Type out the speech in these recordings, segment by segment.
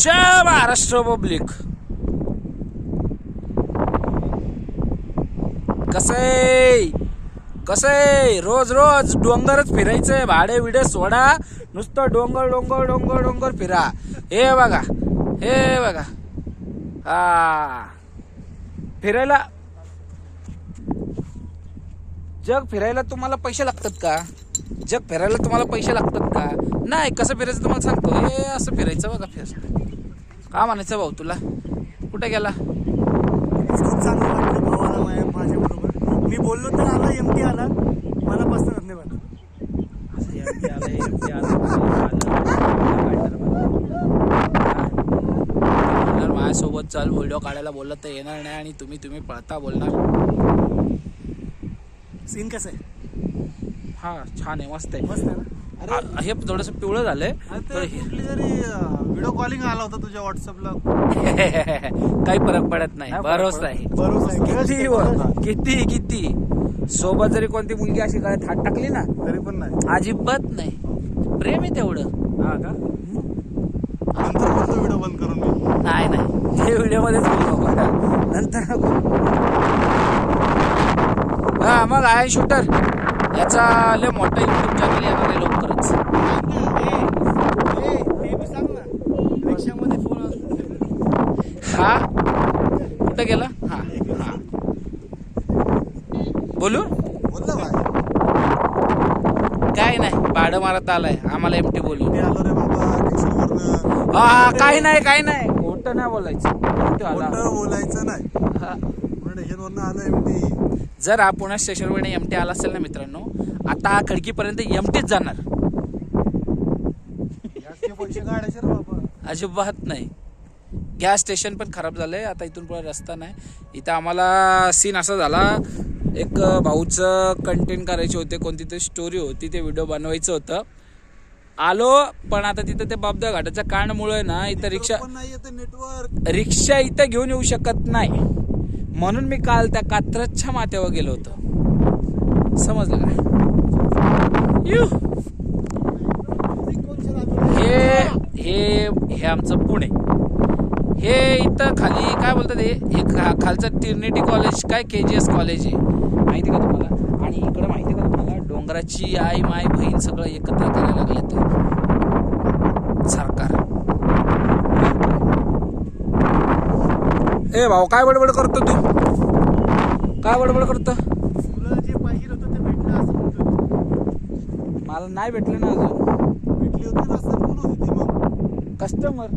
जय Maharashtra public. कसंय रोज रोज डोंगरच फिरायचंय. भाडे विडे सोडा, नुसतं डोंगर डोंगर डोंगर डोंगर फिरा. हे बघा हा फिरायला, जग फिरायला तुम्हाला पैसे लागतात का? जग फिरायला तुम्हाला पैसे लागतात का? नाही. कसं फिरायचं तुम्हाला सांगतो. हे असं फिरायचं बघा. का म्हणायचं भाऊ तुला? कुठे गेला? खूप चांगलं वाटलं भावाला माझ्या बरोबर. मी बोललो तर आला, एमटी आला, मला पसंत नाही वाटत. माझ्यासोबत चल व्हिडिओ काढायला बोललं तर येणार नाही आणि तुम्ही पळता बोलणार. सीन कसं आहे? हा छान आहे, मस्त आहे. मस्त आहे ना? हे थोडस पिवळं झालंय तर कुठली जरी व्हिडिओ कॉलिंग आला होता तुझ्या व्हॉट्सअपला, काही फरक पडत नाही. भरोसा आहे. किती सोबत जरी कोणती मुलगी अशी गळ्यात हात टाकली ना तरी पण नाही, अजिबात नाही. प्रेम आहे तेवढं. हा का? नंतर बोलतो व्हिडिओ बंद करून मी. नाही ते व्हिडिओ मध्येच बोलतो नंतर नको. हा मग आहे शूटर याचा लय मोठा युट्यूब चॅनल येणार आहे लवकरच. रिक्षामध्ये फोन असतो. हा कुठं गेला? हा बोलू बोललो भाई, काय नाही. भाडं मारत आलाय आम्हाला एमटी बोलू. मी आलो रे बाबा रिक्षावरनं. हा काही नाही खोटं नाही बोलायचं. खोटं बोलायचं नाही. स्टेशनवरनं आलो एमटी. जर हा पुणे स्टेशनवर एमटी आला असेल ना मित्रांनो, आता हा खडकीपर्यंत एमटीच जाणार. पैसे काढायचे रे बाबा. अजिबात नाही. गॅस स्टेशन पण खराब झालंय. आता इथून पुढे रस्ता नाही. इथं आम्हाला सीन असा झाला, एक भाऊचं कंटेंट करायचे होते, कोणती तरी स्टोरी होती, ते व्हिडिओ बनवायचं होतं. आलो पण आता तिथं ते बाबदा घाटाच्या कांडमुळे ना इथं रिक्षा इथं घेऊन येऊ शकत नाही. म्हणून मी काल त्या कात्रजच्या माथ्यावर गेलो होतो. समजलं का? हे आमचं पुणे. हे इथं खाली काय बोलतात, हे खालचं ट्रिनिटी कॉलेज, काय KGS कॉलेज आहे माहिती का तुम्हाला? आणि इकडं माहिती का तुम्हाला, डोंगराची आई माय बहीण सगळं एकत्र करायला लागले तर सरकार. ए भाऊ काय बडबड करतो तू? काय बडबड करतो? तुला जे पाहिजे होतं ते भेटलं असं म्हणतो. मला नाही भेटलं ना अजून. भेटली होती रस्त्यात. कोण होती ती मग? कस्टमर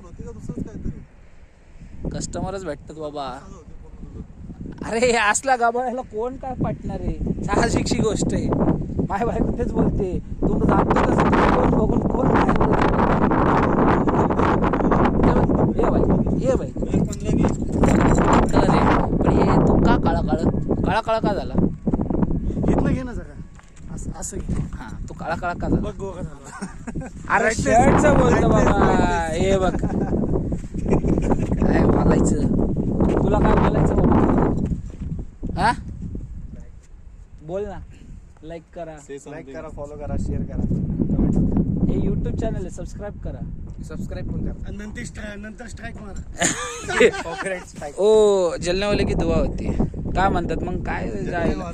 होती का दुसरंच काहीतरी? कस्टमरच भेटतात बाबा. अरे असला गाभाळ्याला कोण काय पाटणार आहे? साहजिकची गोष्ट आहे. माय बायको तेच बोलते, तू जातो तसं कोण बघून कोण नाही बोलत. ये बाई पण हे तू का काळा का झाला? इथलं घे ना जरा, असं घे. हा तू काळा का झाला? बघ गोगा झाला. अरे शर्टचं बोलतो बाबा. हे बघ काय बोलायचं तुला, काय बोलायचं बाबा? हा बोल ना. लाईक करा, फॉलो करा, शेअर करा. हे युट्यूब चॅनल आहे, सबस्क्राईब करा. सबस्क्राईब पण करा. नंतर स्ट्राईक मारा. ओ जलने वाले की दुआ होती. काय म्हणतात मग? काय जायला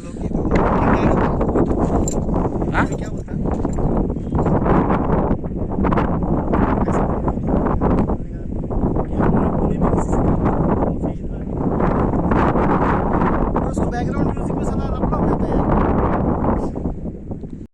क्या बोलता?